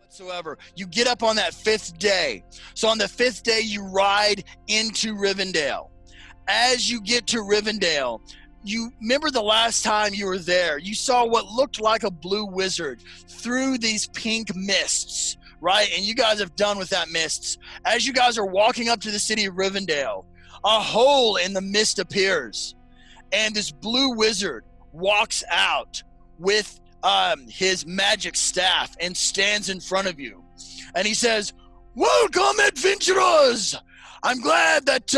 whatsoever. You get up on that 5th day. So on the 5th day, you ride into Rivendell. As you get to Rivendell, you remember the last time you were there, you saw what looked like a blue wizard through these pink mists, right? And you guys have done with that mists. As you guys are walking up to the city of Rivendell, a hole in the mist appears, and this blue wizard walks out with his magic staff and stands in front of you. And he says, "Welcome, adventurers! I'm glad that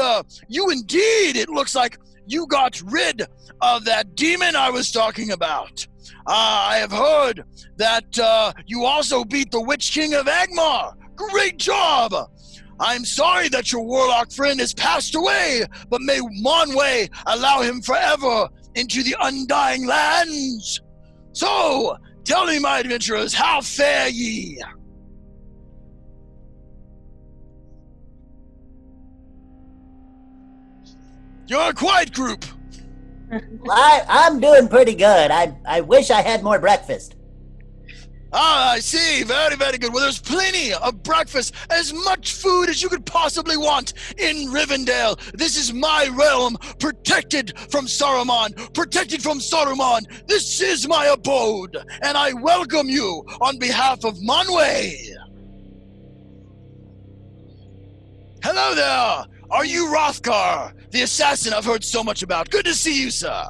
you indeed, it looks like you got rid of that demon I was talking about. I have heard that you also beat the Witch King of Agmar. Great job! I'm sorry that your warlock friend has passed away, but may Monway allow him forever into the undying lands. So, tell me, my adventurers, how fare ye?" You're a quiet group. I'm doing pretty good. I wish I had more breakfast. Ah, I see. Very, very good. Well, there's plenty of breakfast, as much food as you could possibly want in Rivendell. This is my realm, protected from Saruman, protected from Saruman. This is my abode, and I welcome you on behalf of Monway. Hello there. Are you Rothgar, the assassin I've heard so much about? Good to see you, sir.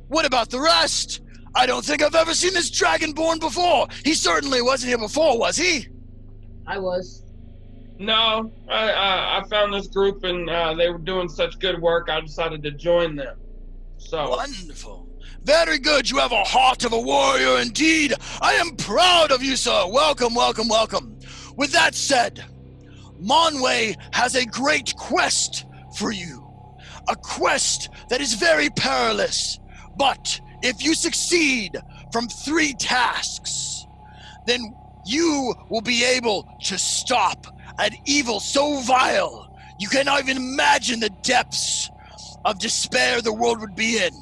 What about the rest? I don't think I've ever seen this Dragonborn before. He certainly wasn't here before, was he? I was. No, I found this group and they were doing such good work, I decided to join them. So Wonderful. Very good. You have a heart of a warrior indeed. I am proud of you, sir. Welcome, welcome, welcome. With that said, Monway has a great quest for you. A quest that is very perilous. But if you succeed from 3 tasks, then you will be able to stop an evil so vile you cannot even imagine the depths of despair the world would be in.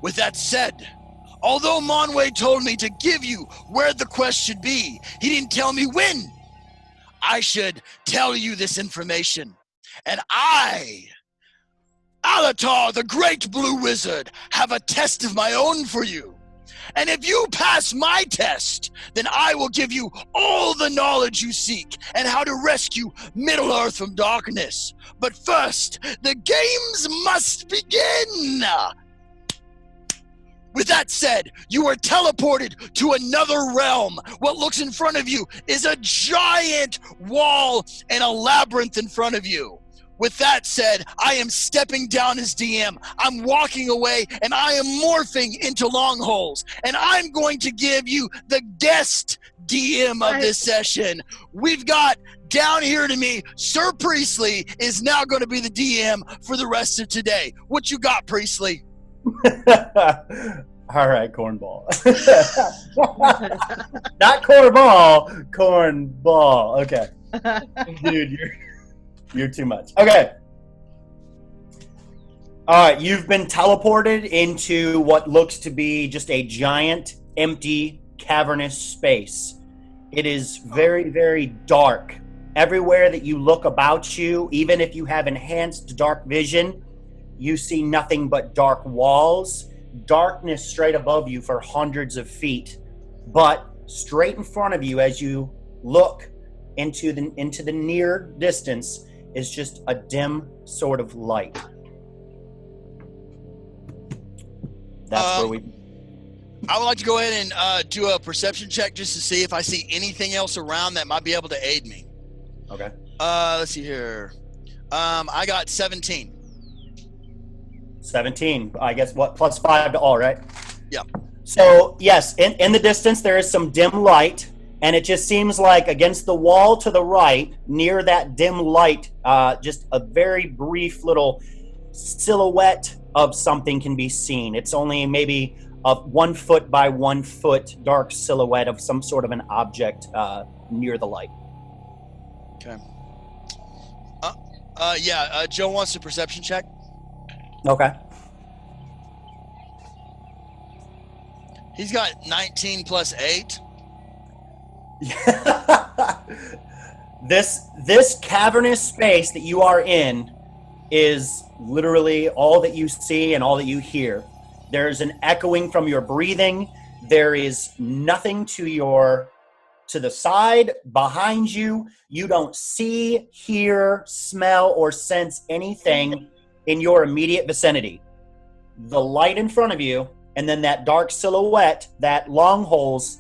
With that said, although Monway told me to give you where the quest should be, he didn't tell me when I should tell you this information. And I, Alatar, the great blue wizard, have a test of my own for you. And if you pass my test, then I will give you all the knowledge you seek and how to rescue Middle-earth from darkness. But first, the games must begin! With that said, you are teleported to another realm. What looks in front of you is a giant wall and a labyrinth in front of you. With that said, I am stepping down as DM. I'm walking away and I am morphing into Longholes. And I'm going to give you the guest DM of this session. We've got down here to me, Sir Priestley is now going to be the DM for the rest of today. What you got, Priestley? All right, cornball. Not cornball, cornball. Okay. Dude, you're too much. Okay. All right, you've been teleported into what looks to be just a giant, empty, cavernous space. It is very, very dark. Everywhere that you look about you, even if you have enhanced dark vision, you see nothing but dark walls, darkness straight above you for hundreds of feet. But straight in front of you, as you look into the near distance, is just a dim sort of light. That's where we... I would like to go ahead and do a perception check just to see if I see anything else around that might be able to aid me. Okay. Let's see here. I got 17. 17. I guess what? Plus 5 to all, right? Yeah. So, yes, in the distance, there is some dim light, and it just seems like against the wall to the right, near that dim light, just a very brief little silhouette of something can be seen. It's only maybe a 1 foot by 1 foot dark silhouette of some sort of an object near the light. Okay. Joe wants a perception check. Okay. He's got 19 plus 8. This cavernous space that you are in is literally all that you see and all that you hear. There's an echoing from your breathing. There is nothing to the side, behind you. You don't see, hear, smell, or sense anything in your immediate vicinity. The light in front of you, and then that dark silhouette that Longholes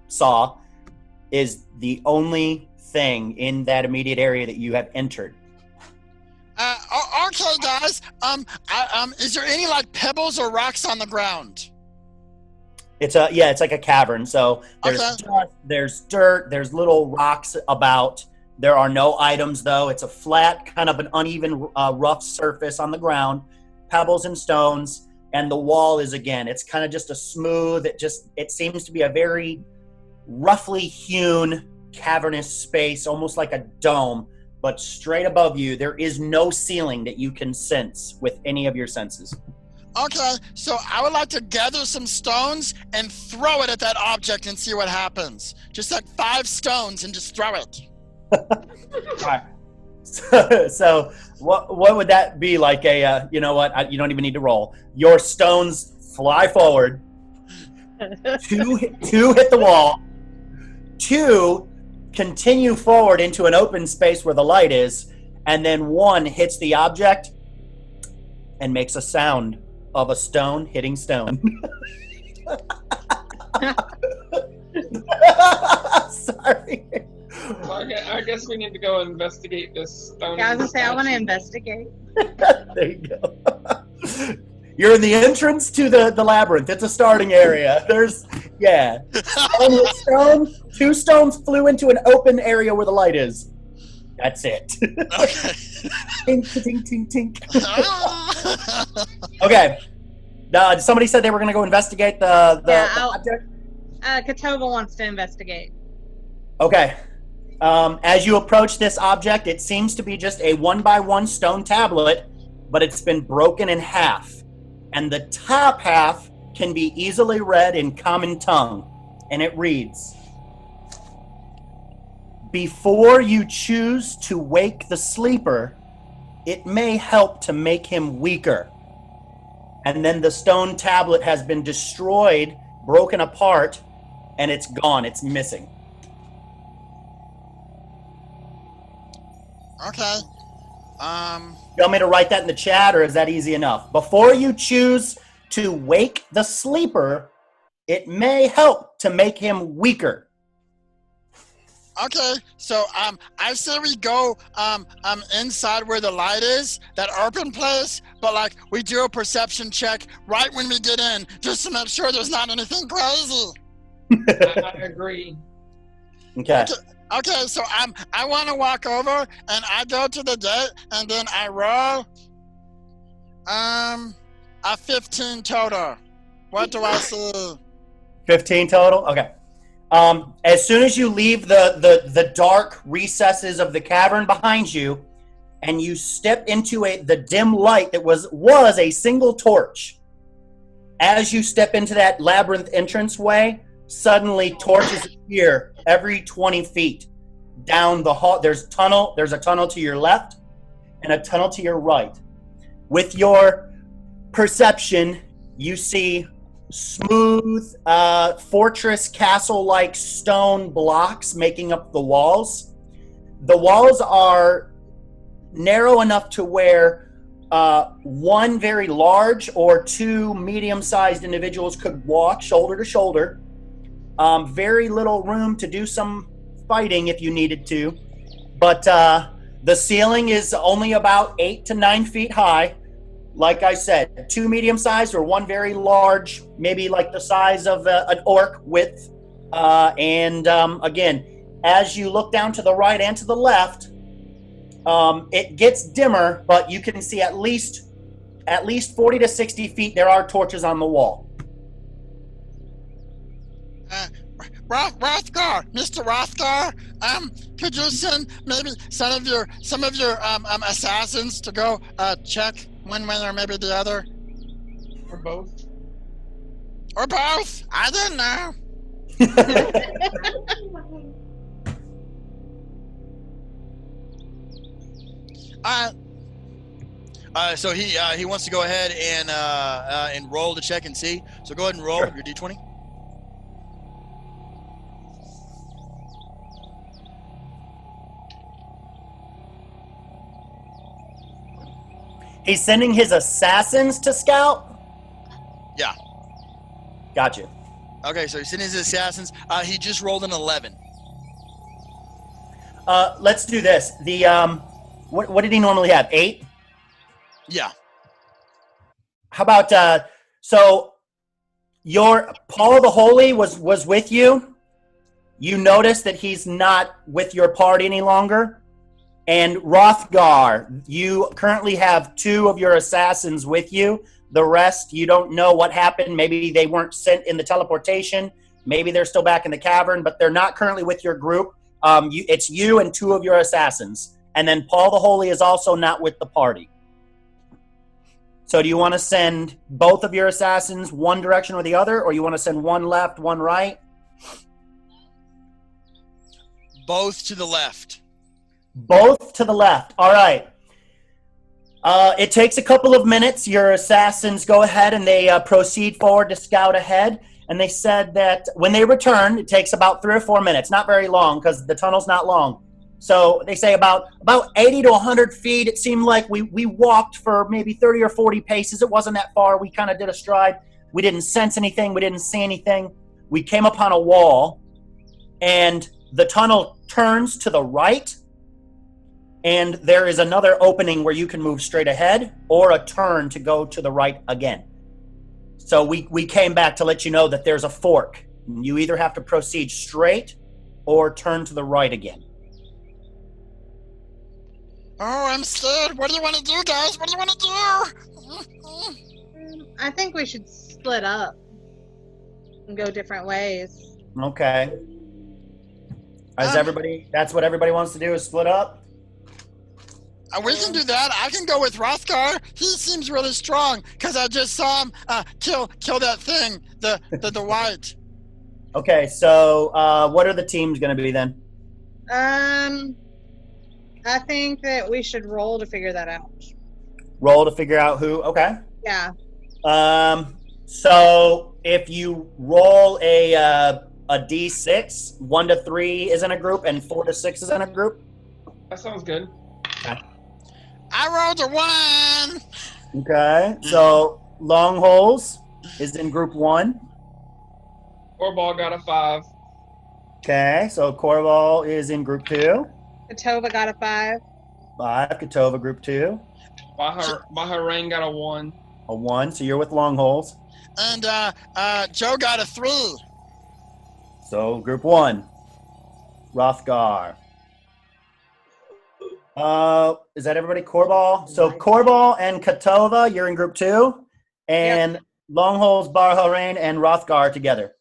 saw, is the only thing in that immediate area that you have entered. Okay, guys. Is there any like pebbles or rocks on the ground? It's like a cavern. So there's dust, there's dirt, there's little rocks about. There are no items though. It's a flat, kind of an uneven, rough surface on the ground, pebbles and stones, and the wall is it's kind of just a smooth. It seems to be a very roughly hewn cavernous space, almost like a dome. But straight above you, there is no ceiling that you can sense with any of your senses. Okay, so I would like to gather some stones and throw it at that object and see what happens. Just like 5 stones and just throw it. All right. So what would that be like? You know what? You don't even need to roll. Your stones fly forward. 2 hit the wall. 2 continue forward into an open space where the light is, and then 1 hits the object and makes a sound of a stone hitting stone. Sorry. Well, I guess we need to go investigate this stone. Yeah, I was gonna say I want to investigate. There you go. You're in the entrance to the labyrinth. It's a starting area. Stone, 2 stones flew into an open area where the light is. That's it. Okay. Tink, tink, tink, tink. Okay. Somebody said they were going to go investigate the object. Katova wants to investigate. Okay. As you approach this object, it seems to be just a 1x1 stone tablet, but it's been broken in half. And the top half can be easily read in common tongue. And it reads, "Before you choose to wake the sleeper, it may help to make him weaker." And then the stone tablet has been destroyed, broken apart, and it's gone. It's missing. Okay. You want me to write that in the chat, or is that easy enough? Before you choose to wake the sleeper, it may help to make him weaker. Okay, so I say we go inside where the light is, that open place, but like we do a perception check right when we get in, just to make sure there's not anything crazy. I agree. Okay. Okay, so I want to walk over and I go to the gate and then I roll a 15 total. What do I see? 15 total? Okay. As soon as you leave the dark recesses of the cavern behind you, and you step into the dim light that was a single torch, as you step into that labyrinth entranceway, suddenly torches appear every 20 feet down the hall. There's a tunnel to your left and a tunnel to your right. With your perception, you see smooth fortress castle-like stone blocks making up the walls. The walls are narrow enough to where 1 very large or 2 medium-sized individuals could walk shoulder to shoulder. Very little room to do some fighting if you needed to. But the ceiling is only about 8 to 9 feet high. Like I said, 2 medium-sized or 1 very large, maybe like the size of an orc width. Again, as you look down to the right and to the left, it gets dimmer, but you can see at least 40 to 60 feet, there are torches on the wall. Rothgar, Mr. Rothgar, could you send maybe some of your assassins to go check one way or maybe the other? Or both? Or both? I didn't know. So he wants to go ahead and roll to check and see. So go ahead and roll your d20. He's sending his assassins to scout? Yeah. Gotcha. Okay, so he's sending his assassins. He just rolled an 11. Let's do this. What did he normally have? 8? Yeah. How about so your Paul the Holy was with you? You notice that he's not with your party any longer. And Rothgar, you currently have 2 of your assassins with you. The rest, you don't know what happened. Maybe they weren't sent in the teleportation. Maybe they're still back in the cavern, but they're not currently with your group. It's you and 2 of your assassins. And then Paul the Holy is also not with the party. So do you want to send both of your assassins one direction or the other, or you want to send one left, one right? Both to the left. Both to the left. All right. It takes a couple of minutes. Your assassins go ahead and they proceed forward to scout ahead. And they said that when they return, it takes about 3 or 4 minutes. Not very long because the tunnel's not long. So they say about 80 to 100 feet. It seemed like we walked for maybe 30 or 40 paces. It wasn't that far. We kind of did a stride. We didn't sense anything. We didn't see anything. We came upon a wall, and the tunnel turns to the right, and there is another opening where you can move straight ahead or a turn to go to the right again. So we came back to let you know that there's a fork. You either have to proceed straight or turn to the right again. Oh, I'm scared. What do you want to do, guys? What do you want to do? I think we should split up and go different ways. Okay. That's what everybody wants to do, is split up? We can do that. I can go with Rothgar. He seems really strong because I just saw him kill that thing, the white. Okay, so what are the teams going to be then? I think that we should roll to figure that out. Roll to figure out who? Okay. Yeah. So if you roll a D6, 1 to 3 is in a group and 4 to 6 is in a group. That sounds good. Okay. I rolled a 1. Okay. So Long Holes is in group 1. Orball got a 5. Okay. So Corval is in group 2. Katova got a 5. 5. Katova group 2. Bahrain got a 1. A 1. So you're with Long Holes. And Joe got a 3. So group 1. Rothgar. Is that everybody? Corval. So Corval and Katova, you're in group 2, and Longholes, Bahrain, and Rothgar together.